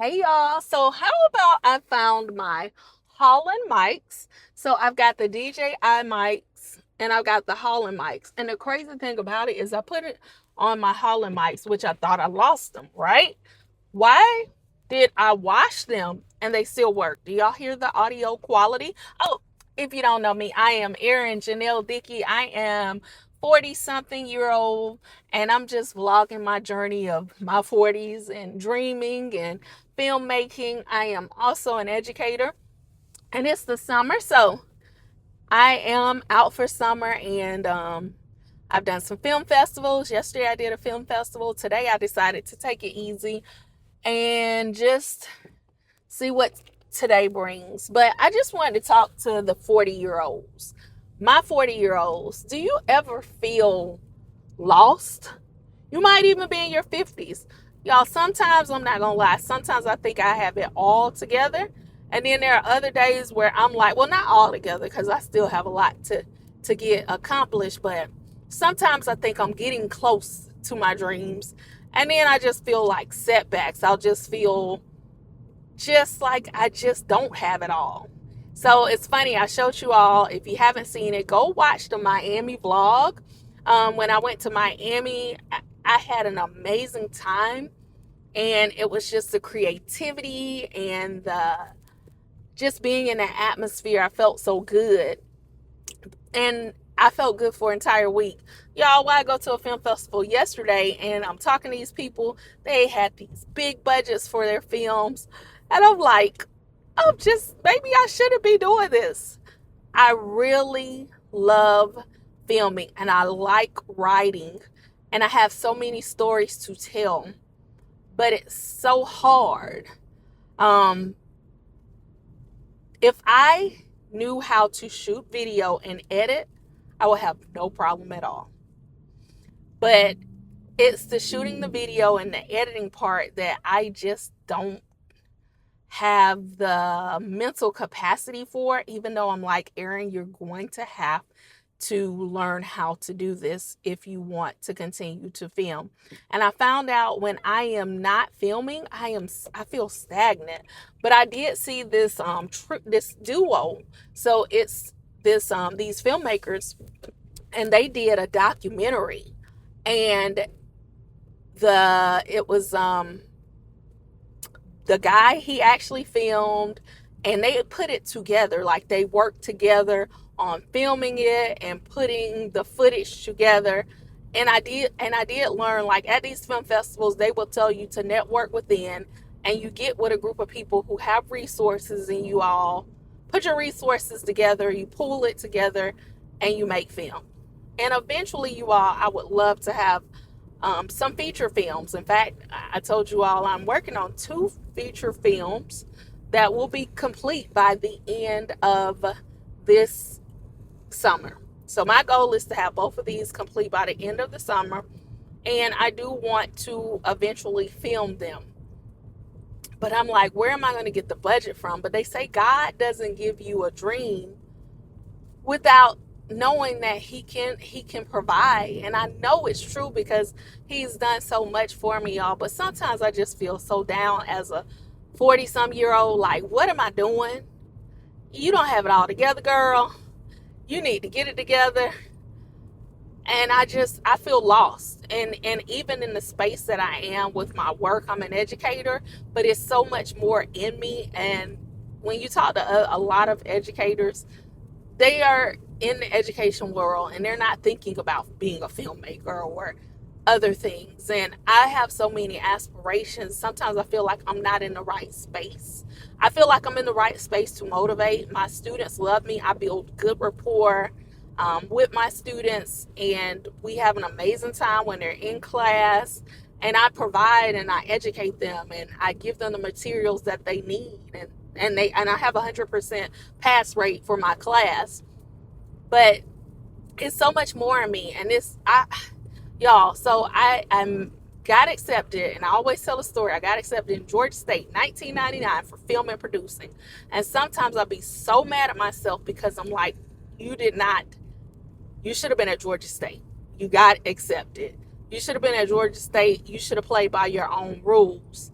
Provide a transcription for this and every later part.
Hey y'all. So how about I found my Holland mics? So I've got the DJI mics and I've got the Holland mics. And the crazy thing about it is I put it on my Holland mics, which I thought I lost them, right? Why did I wash them and they still work? Do y'all hear the audio quality? Oh, if you don't know me, I am Erin Janelle Dickey. I am 40 something year old and I'm just vlogging my journey of my 40s and dreaming and filmmaking. I am also an educator and it's the summer. So I am out for summer and I've done some film festivals. Yesterday I did a film festival. Today I decided to take it easy and just see what today brings. But I just wanted to talk to the 40-year-olds. My 40-year-olds, do you ever feel lost? You might even be in your 50s. Y'all, sometimes I'm not going to lie, sometimes I think I have it all together. And then there are other days where I'm like, well, not all together because I still have a lot to get accomplished. But sometimes I think I'm getting close to my dreams. And then I just feel like setbacks. I'll just feel just like I just don't have it all. So it's funny, I showed you all, if you haven't seen it, go watch the Miami vlog. When I went to Miami, I had an amazing time, and it was just the creativity and the just being in that atmosphere. I felt so good, and I felt good for an entire week. Y'all, when I go to a film festival yesterday and I'm talking to these people, they had these big budgets for their films. And I'm like, oh, just maybe I shouldn't be doing this. I really love filming and I like writing. And I have so many stories to tell, but it's so hard. Um, if I knew how to shoot video and edit, I would have no problem at all. But it's the shooting the video and the editing part that I just don't have the mental capacity for, even though I'm like, Erin, you're going to have to learn how to do this if you want to continue to film. And I found out when I am not filming, I feel stagnant. But I did see this duo. So it's this these filmmakers, and they did a documentary, and it was the guy, he actually filmed, and they put it together, like they worked together on filming it and putting the footage together. And I did learn, like, at these film festivals they will tell you to network within, and you get with a group of people who have resources, and you all put your resources together, you pool it together, and you make film. And eventually, you all, I would love to have some feature films. In fact, I told you all I'm working on two feature films that will be complete by the end of this summer. So my goal is to have both of these complete by the end of the summer, and I do want to eventually film them. But I'm like, where am I going to get the budget from? But they say God doesn't give you a dream without knowing that he can provide. And I know it's true because he's done so much for me, y'all. But sometimes I just feel so down as a 40 some year old, like, what am I doing? You don't have it all together, girl. You need to get it together. And I feel lost. And even in the space that I am with my work, I'm an educator, but it's so much more in me. And when you talk to a lot of educators, they are in the education world and they're not thinking about being a filmmaker or other things. And I have so many aspirations. Sometimes I feel like I'm not in the right space. I feel like I'm in the right space to motivate. My students love me. I build good rapport with my students, and we have an amazing time when they're in class. And I provide and I educate them and I give them the materials that they need. And I have 100% pass rate for my class. But it's so much more in me, and y'all. So I'm got accepted, and I always tell a story. I got accepted in Georgia State, 1999, for film and producing. And sometimes I'll be so mad at myself because I'm like, you did not. You should have been at Georgia State. You got accepted. You should have been at Georgia State. You should have played by your own rules.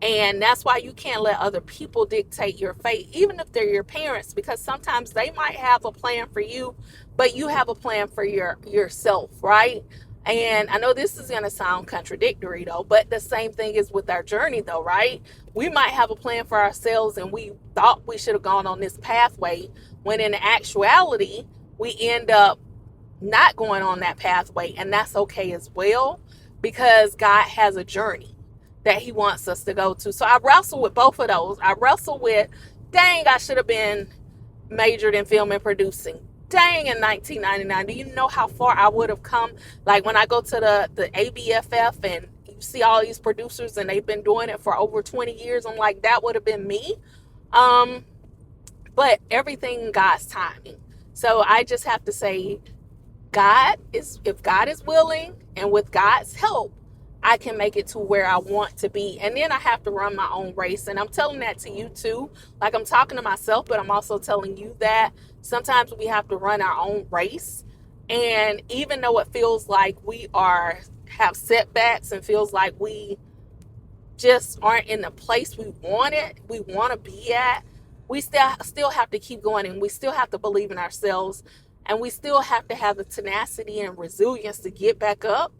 And that's why you can't let other people dictate your fate, even if they're your parents, because sometimes they might have a plan for you, but you have a plan for yourself, right? And I know this is going to sound contradictory though, but the same thing is with our journey though, right? We might have a plan for ourselves and we thought we should have gone on this pathway, when in actuality, we end up not going on that pathway, and that's okay as well, because God has a journey that he wants us to go to. So I wrestle with both of those. I wrestle with, dang, I should have been majored in film and producing. Dang, in 1999, do you know how far I would have come? Like when I go to the ABFF and you see all these producers and they've been doing it for over 20 years, I'm like, that would have been me. But everything in God's timing. So I just have to say, if God is willing and with God's help, I can make it to where I want to be. And then I have to run my own race. And I'm telling that to you too. Like, I'm talking to myself, but I'm also telling you that sometimes we have to run our own race. And even though it feels like we have setbacks and feels like we just aren't in the place we want to be at, we still have to keep going, and we still have to believe in ourselves, and we still have to have the tenacity and resilience to get back up.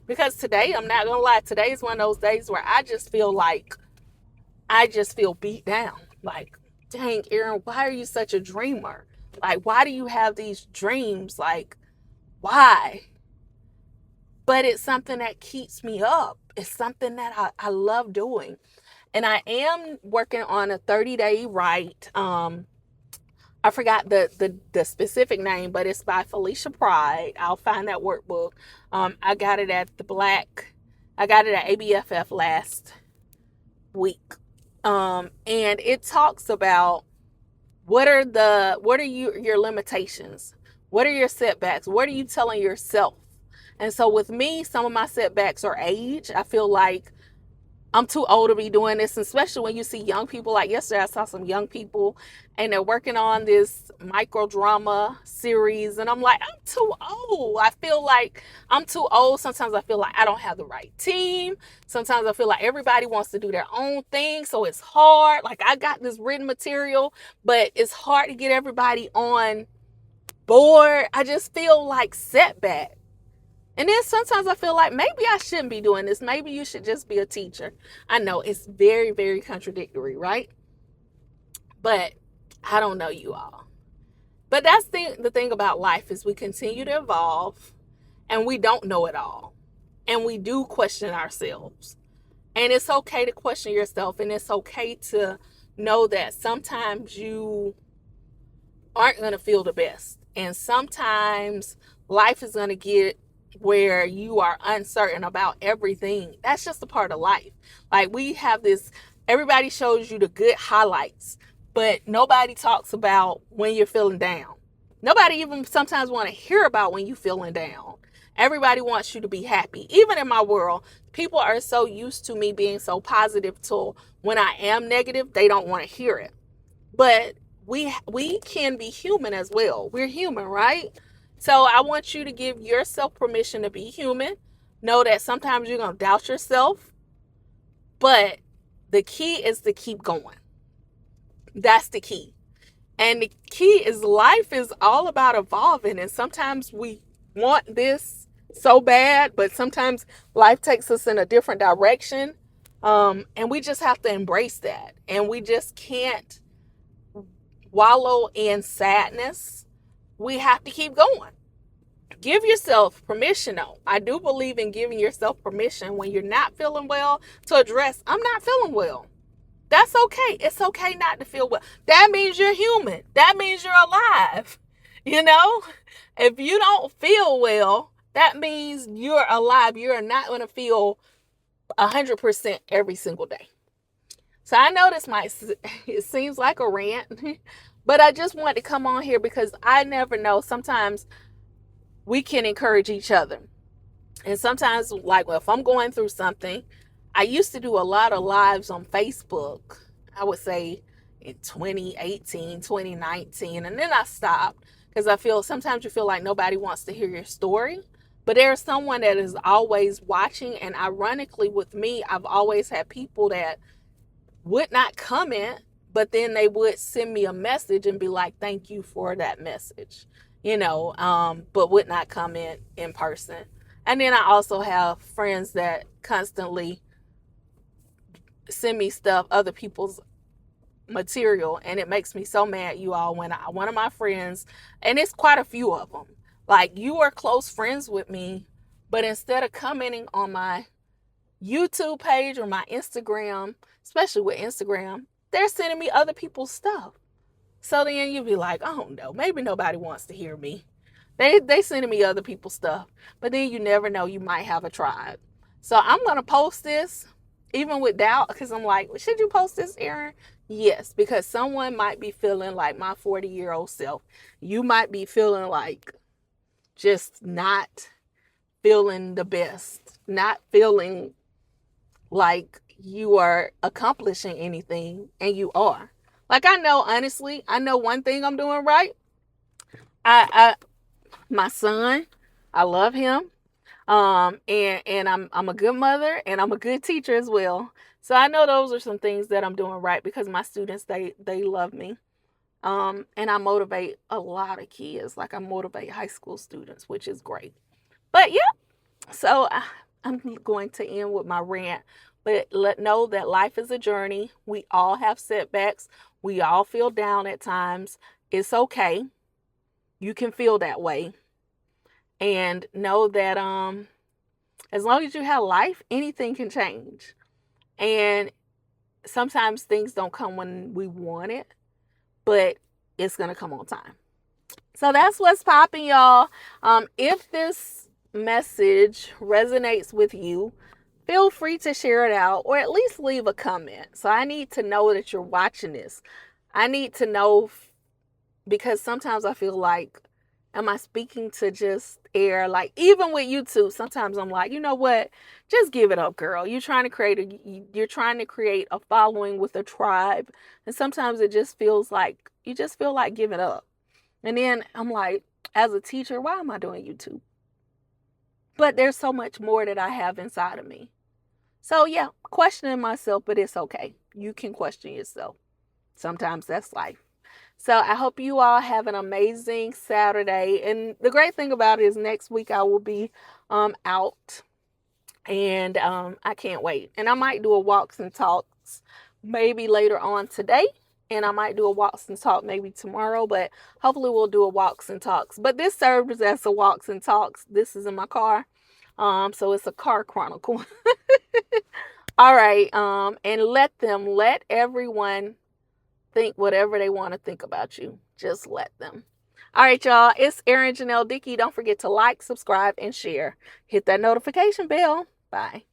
Because today, I'm not gonna lie, today is one of those days where I just feel beat down. Like, dang, Erin, why are you such a dreamer? Like, why do you have these dreams? Like, why? But it's something that keeps me up. It's something that I love doing. And I am working on a 30-day write. I forgot the specific name, but it's by Felicia Pride. I'll find that workbook. I got it at ABFF last week. And it talks about what are your limitations? What are your setbacks? What are you telling yourself? And so with me, some of my setbacks are age. I feel like I'm too old to be doing this, especially when you see young people. Like yesterday, I saw some young people and they're working on this micro drama series. And I'm like, I'm too old. I feel like I'm too old. Sometimes I feel like I don't have the right team. Sometimes I feel like everybody wants to do their own thing. So it's hard. Like, I got this written material, but it's hard to get everybody on board. I just feel like setback. And then sometimes I feel like maybe I shouldn't be doing this. Maybe you should just be a teacher. I know it's very, very contradictory, right? But I don't know, you all. But that's the thing about life, is we continue to evolve and we don't know it all. And we do question ourselves. And it's okay to question yourself, and it's okay to know that sometimes you aren't going to feel the best. And sometimes life is going to get where you are uncertain about everything. That's just a part of life. Like, we have this, everybody shows you the good highlights, but nobody talks about when you're feeling down. Nobody even sometimes want to hear about when you're feeling down. Everybody wants you to be happy. Even in my world, people are so used to me being so positive, till when I am negative, they don't want to hear it. But we can be human as well. We're human, right? So I want you to give yourself permission to be human. Know that sometimes you're going to doubt yourself, but the key is to keep going. That's the key. And the key is, life is all about evolving. And sometimes we want this so bad, but sometimes life takes us in a different direction. And we just have to embrace that. And we just can't wallow in sadness. We have to keep going. Give yourself permission, though. I do believe in giving yourself permission when you're not feeling well, to address, I'm not feeling well. That's okay. It's okay not to feel well. That means you're human. That means you're alive. You know, if you don't feel well, that means you're alive. You're not going to feel 100% every single day. So I know it seems like a rant, but I just want to come on here because I never know. Sometimes we can encourage each other. And sometimes, like, if I'm going through something, I used to do a lot of lives on Facebook, I would say in 2018, 2019, and then I stopped because sometimes you feel like nobody wants to hear your story, but there's someone that is always watching. And ironically, with me, I've always had people that would not comment, but then they would send me a message and be like, thank you for that message, but would not comment in person. And then I also have friends that constantly send me stuff, other people's material, and it makes me so mad, you all, when one of my friends, and it's quite a few of them, like, you are close friends with me, but instead of commenting on my YouTube page or my Instagram, especially with Instagram, they're sending me other people's stuff. So then you be like, oh no, maybe nobody wants to hear me. They sending me other people's stuff. But then you never know, you might have a tribe. So I'm gonna post this, even with doubt, because I'm like, should you post this, Erin? Yes, because someone might be feeling like my 40-year-old self. You might be feeling like just not feeling the best, not feeling like you are accomplishing anything, and you are. Like, I know, honestly, I know one thing I'm doing right. I my son, I love him. And I'm a good mother, and I'm a good teacher as well. So I know those are some things that I'm doing right, because my students, they love me. And I motivate a lot of kids. Like, I motivate high school students, which is great. But yeah, so I'm going to end with my rant. But know that life is a journey. We all have setbacks. We all feel down at times. It's okay. You can feel that way. And know that as long as you have life, anything can change. And sometimes things don't come when we want it, but it's going to come on time. So that's what's popping, y'all. If this message resonates with you, feel free to share it out, or at least leave a comment. So I need to know that you're watching this. I need to know, because sometimes I feel like, am I speaking to just air? Like, even with YouTube, sometimes I'm like, you know what? Just give it up, girl. You're trying to create a following with a tribe, and sometimes it just feels like you just feel like giving up. And then I'm like, as a teacher, why am I doing YouTube? But there's so much more that I have inside of me. So yeah, questioning myself, but it's okay. You can question yourself. Sometimes that's life. So I hope you all have an amazing Saturday. And the great thing about it is, next week I will be out, and I can't wait. And I might do a walks and talks maybe later on today, and I might do a walks and talk maybe tomorrow, but hopefully we'll do a walks and talks. But this serves as a walks and talks. This is in my car. So it's a car chronicle. All right. And let everyone think whatever they want to think about you. Just let them. All right, y'all. It's Erin Janelle Dickey. Don't forget to like, subscribe, and share. Hit that notification bell. Bye.